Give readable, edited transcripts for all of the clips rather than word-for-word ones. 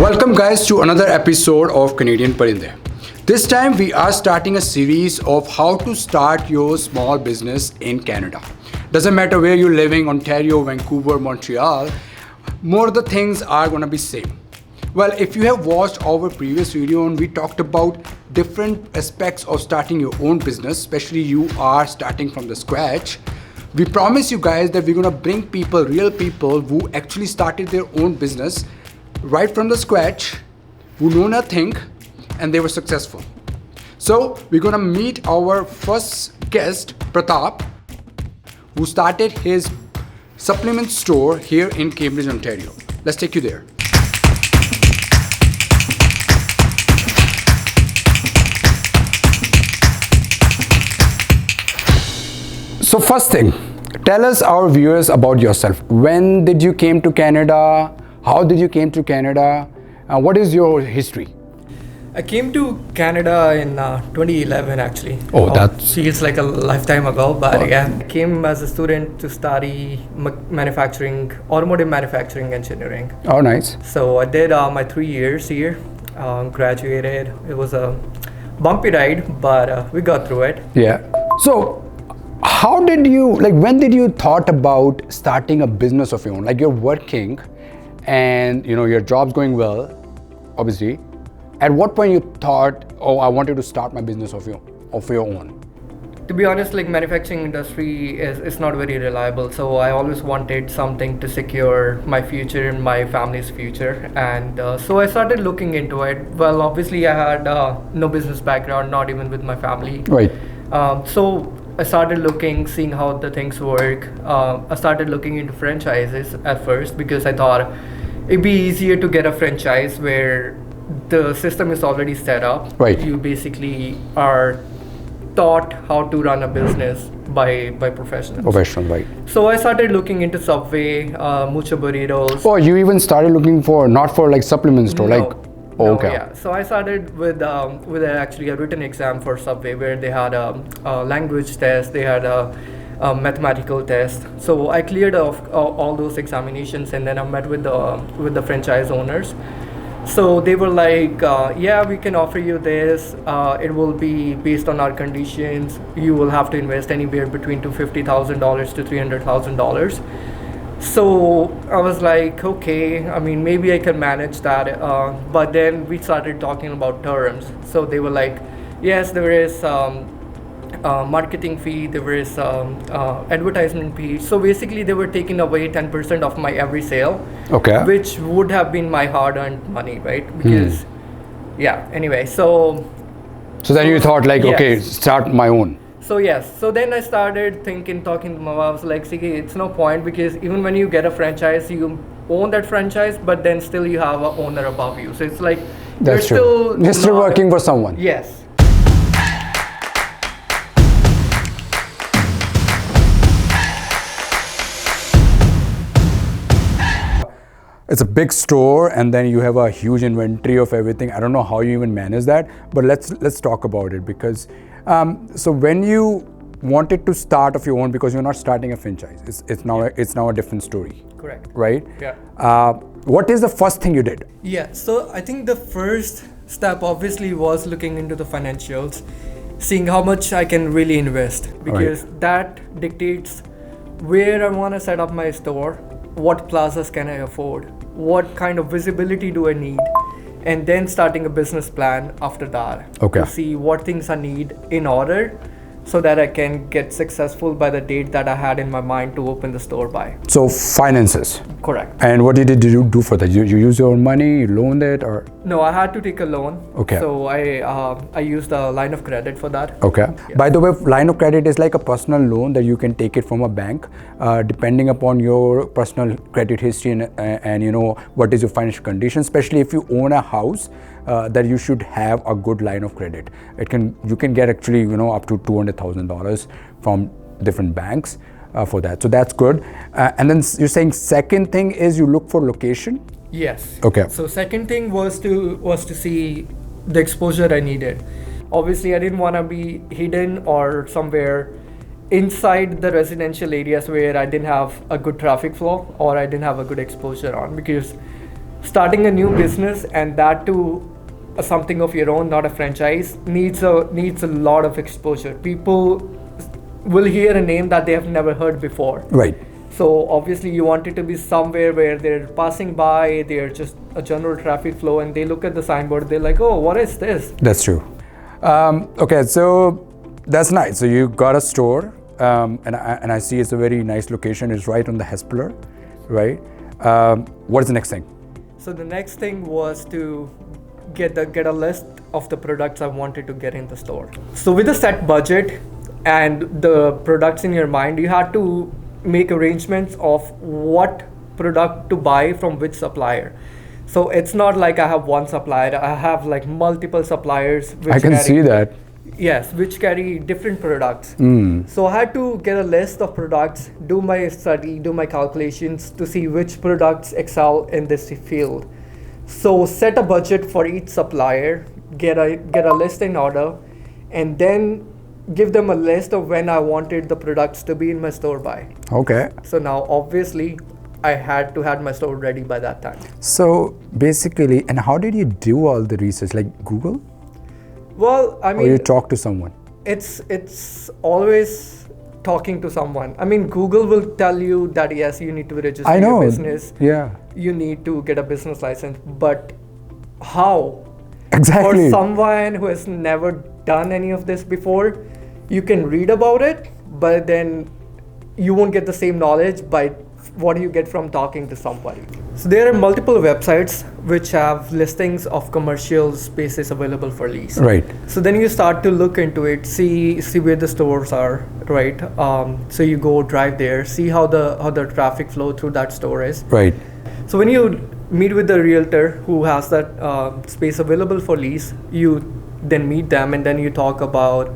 Welcome guys to another episode of Canadian Parinday. This time we are starting a series of how to start your small business in Canada. Doesn't matter where you're living, Ontario, Vancouver, Montreal, more of the things are gonna be same. Well, if you have watched our previous video and we talked about different aspects of starting your own business, especially you are starting from the scratch, we promise you guys that we're gonna bring people, real people who actually started their own business right from the scratch, who know nothing, and they were successful. So we're gonna meet our first guest, Pratap, who started his supplement store here in Cambridge, Ontario. Let's take you there. So first thing, tell us our viewers about yourself. When did you came to Canada? How did you came to Canada? What is your history? I came to Canada in 2011 actually. Oh, that feels like a lifetime ago, but yeah. I came as a student to study manufacturing, automotive manufacturing engineering. Oh, nice. So I did my 3 years here, graduated. It was a bumpy ride, but we got through it. Yeah. So how did you, when did you thought about starting a business of your own? Like you're working and your job's going well, obviously. At what point you thought, oh, I wanted to start my business of your own? To be honest, manufacturing industry is not very reliable. So I always wanted something to secure my future and my family's future. And so I started looking into it. Well, obviously I had no business background, not even with my family. Right. So I started looking, seeing how the things work. I started looking into franchises at first because I thought it'd be easier to get a franchise where the system is already set up. Right. You basically are taught how to run a business by professionals. Professional, right. So I started looking into Subway, Mucho Burritos. Oh, you even started looking for, not for supplement store, No, okay. yeah. So I started with actually a written exam for Subway where they had a language test, they had a mathematical test. So I cleared off all those examinations, and then I met with the franchise owners. So they were like, yeah, we can offer you this. It will be based on our conditions. You will have to invest anywhere between $250,000 to $300,000. So I was like, okay, I mean, maybe I can manage that. But then we started talking about terms. So they were like, yes, there is marketing fee, there is advertisement fee. So basically they were taking away 10% of my every sale, okay, which would have been my hard-earned money, right? Because, yeah, anyway, so then you thought yes. Okay, start my own. So yes, so then I started talking to my mom. I was like, see, it's no point because even when you get a franchise, you own that franchise, but then still you have an owner above you. So it's like, that's true. You're still working for someone. Yes. It's a big store, and then you have a huge inventory of everything. I don't know how you even manage that, but let's talk about it because so when you wanted to start of your own, because you're not starting a franchise, it's now a different story. Correct. Right? Yeah. What is the first thing you did? Yeah. So I think the first step obviously was looking into the financials, seeing how much I can really invest, because that dictates where I want to set up my store, what plazas can I afford, what kind of visibility do I need, and then starting a business plan after that. Okay. To see what things I need in order so that I can get successful by the date that I had in my mind to open the store by. So finances. Correct. And what did you do for that? You use your own money, you loaned it, or? No, I had to take a loan. Okay. So I used a line of credit for that. Okay. Yes. By the way, line of credit is like a personal loan that you can take it from a bank, depending upon your personal credit history and what is your financial condition. Especially if you own a house, that you should have a good line of credit. You can get actually up to $200,000 from different banks for that. So that's good. And then you're saying second thing is you look for location. Yes. Okay. So second thing was to see the exposure I needed. Obviously, I didn't want to be hidden or somewhere inside the residential areas where I didn't have a good traffic flow or I didn't have a good exposure on, because starting a new business, and that too something of your own, not a franchise, needs a lot of exposure. People will hear a name that they have never heard before. Right. So obviously you want it to be somewhere where they're passing by, they're just a general traffic flow, and they look at the signboard, they're like, oh, what is this? That's true. Okay, so that's nice. So you got a store, and I see it's a very nice location. It's right on the Hespeler, right? What is the next thing? So the next thing was to get a list of the products I wanted to get in the store. So with a set budget and the products in your mind, you had to make arrangements of what product to buy from which supplier. So it's not like I have one supplier, I have like multiple suppliers. I can see that. Yes, which carry different products. So I had to get a list of products, do my study, do my calculations to see which products excel in this field. So set a budget for each supplier, get a list in order, and then give them a list of when I wanted the products to be in my store by. Okay. So now obviously I had to have my store ready by that time. So basically, and how did you do all the research? Like Google? Well, I mean, or you talk to someone? It's always talking to someone. I mean, Google will tell you that yes, you need to register your business. Yeah. You need to get a business license, but how? Exactly. For someone who has never done any of this before, you can read about it, but then you won't get the same knowledge by what you get from talking to somebody. So there are multiple websites which have listings of commercial spaces available for lease. Right. So then you start to look into it, see where the stores are, right? So you go drive there, see how the traffic flow through that store is. Right. So when you meet with the realtor who has that space available for lease, you then meet them and then you talk about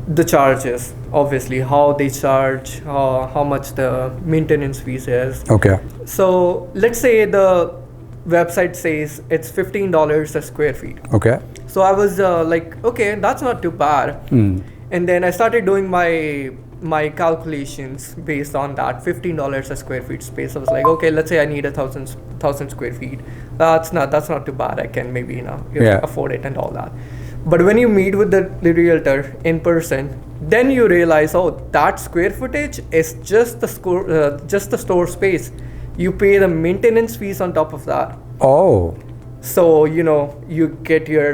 the charges, obviously, how they charge, how much the maintenance fees is. Okay. So let's say the website says it's $15 a square feet. Okay. So I was like, okay, that's not too bad. And then I started doing my calculations based on that $15 a square feet space. I was like, okay, let's say I need 1,000 square feet. That's not too bad. I can maybe afford it and all that. But when you meet with the realtor in person, then you realize, oh, that square footage is just the store space. You pay the maintenance fees on top of that. Oh. So you get your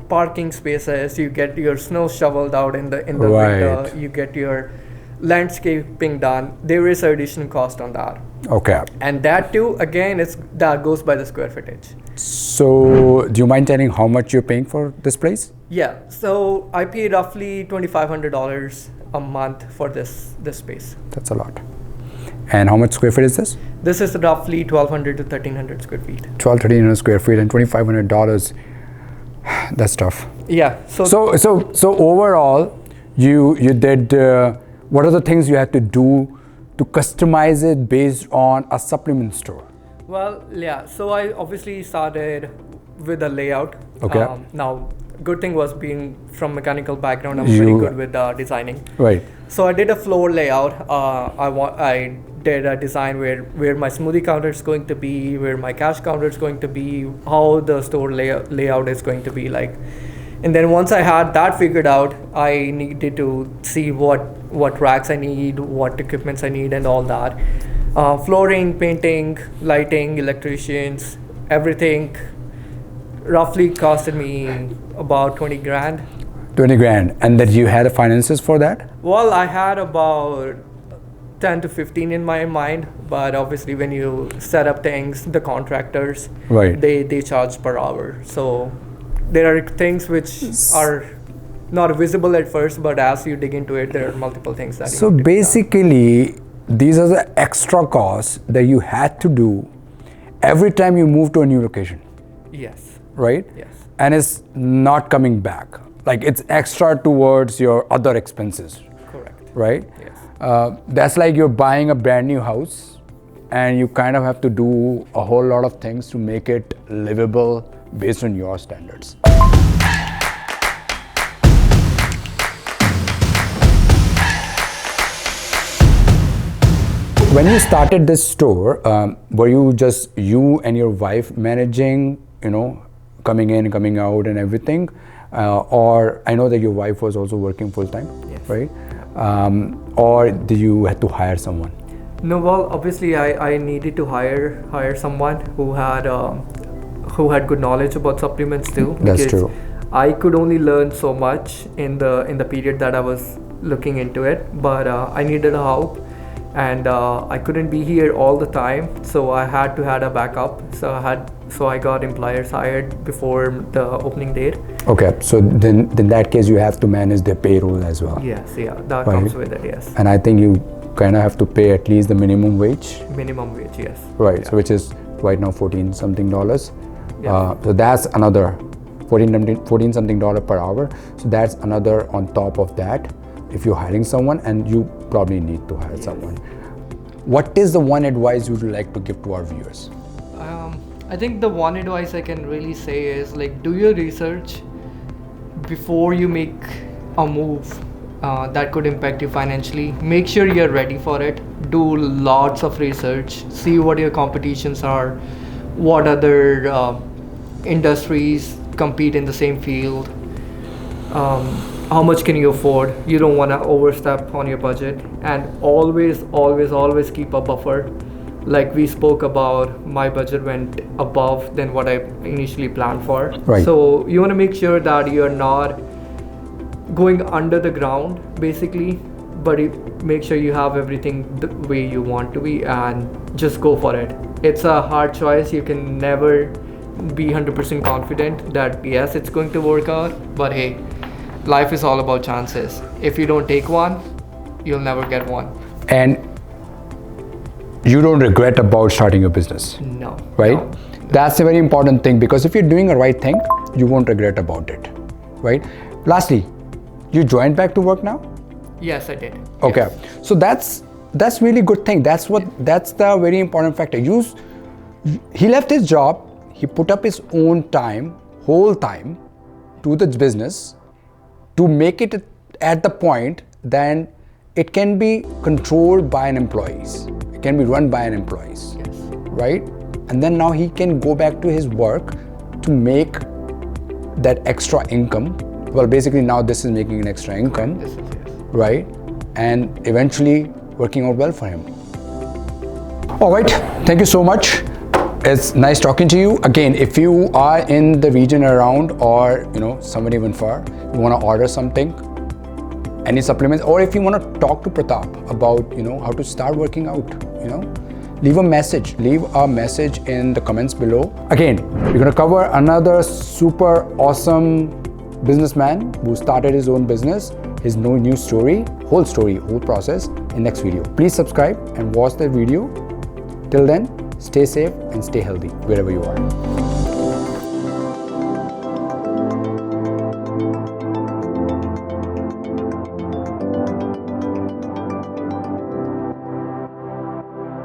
parking spaces, you get your snow shoveled out in the winter, you get your landscaping done. There is an additional cost on that. Okay. And that too, again, that goes by the square footage. So, do you mind telling how much you're paying for this place? Yeah. So I pay roughly $2,500 a month for this space. That's a lot. And how much square feet is this? This is roughly 1,200 to 1,300 square feet. 1,300 square feet and $2,500. That's tough. Yeah. So overall, you did. What are the things you had to do to customize it based on a supplement store? Well, yeah. So I obviously started with a layout. Okay. Now, good thing was being from mechanical background, I'm very good with designing. Right. So I did a floor layout. I did a design where my smoothie counter is going to be, where my cash counter is going to be, how the store layout is going to be like. And then once I had that figured out, I needed to see what racks I need, what equipments I need, and all that. Flooring, painting, lighting, electricians, everything roughly costed me about 20 grand. 20 grand. And that you had the finances for that? Well, I had about 10 to 15 in my mind, but obviously when you set up things, the contractors, right, they charge per hour. So there are things which are not visible at first, but as you dig into it, there are multiple things that so basically these are the extra costs that you had to do every time you move to a new location. Yes. Right? Yes. And it's not coming back. Like it's extra towards your other expenses. Correct. Right? Yes. That's like you're buying a brand new house and you kind of have to do a whole lot of things to make it livable based on your standards. When you started this store, were you just you and your wife managing, coming in, coming out and everything? Or I know that your wife was also working full time, Yes. right? Or did you have to hire someone? No, well, obviously, I needed to hire someone who had good knowledge about supplements too. That's because true. I could only learn so much in the period that I was looking into it, but I needed help, and I couldn't be here all the time, so I had to have a backup. So I got employers hired before the opening date. Okay, so then in that case you have to manage their payroll as well. Yes, yeah, that Right. comes with it. Yes, And I think you kind of have to pay at least the minimum wage, minimum wage. Yes, right? Yeah. So which is right now 14 something dollars. Yeah. So that's another 14 something dollar per hour. So that's another on top of that. If you're hiring someone, and you probably need to hire someone. What is the one advice you would like to give to our viewers? I think the one advice I can really say is do your research before you make a move that could impact you financially. Make sure you're ready for it. Do lots of research. See what your competitions are, what other industries compete in the same field. How much can you afford? You don't want to overstep on your budget, and always keep a buffer. Like we spoke about, my budget went above than what I initially planned for. Right. So you want to make sure that you're not going under the ground, basically, but make sure you have everything the way you want to be, and just go for it. It's a hard choice. You can never be 100% confident that yes, it's going to work out, but hey, life is all about chances. If you don't take one, you'll never get one. And you don't regret about starting your business, No. right? No. That's a very important thing, because if you're doing the right thing, you won't regret about it, right? Lastly, you joined back to work now? Yes, I did. Okay, Yes. so that's really good thing. That's the very important factor. He left his job. He put up his own whole time to the business to make it at the point then it can be controlled by an employees. It can be run by an employees, Yes. right? And then now he can go back to his work to make that extra income. Well, basically now this is making an extra income, This is yes. right? And eventually working out well for him. All right, thank you so much. It's nice talking to you. Again, if you are in the region around, or somewhere even far, you want to order something, any supplements, or if you want to talk to Pratap about how to start working out, leave a message in the comments below. Again, we're going to cover another super awesome businessman who started his own business, his new story, whole process in next video. Please subscribe and watch the video. Till then, stay safe and stay healthy wherever you are.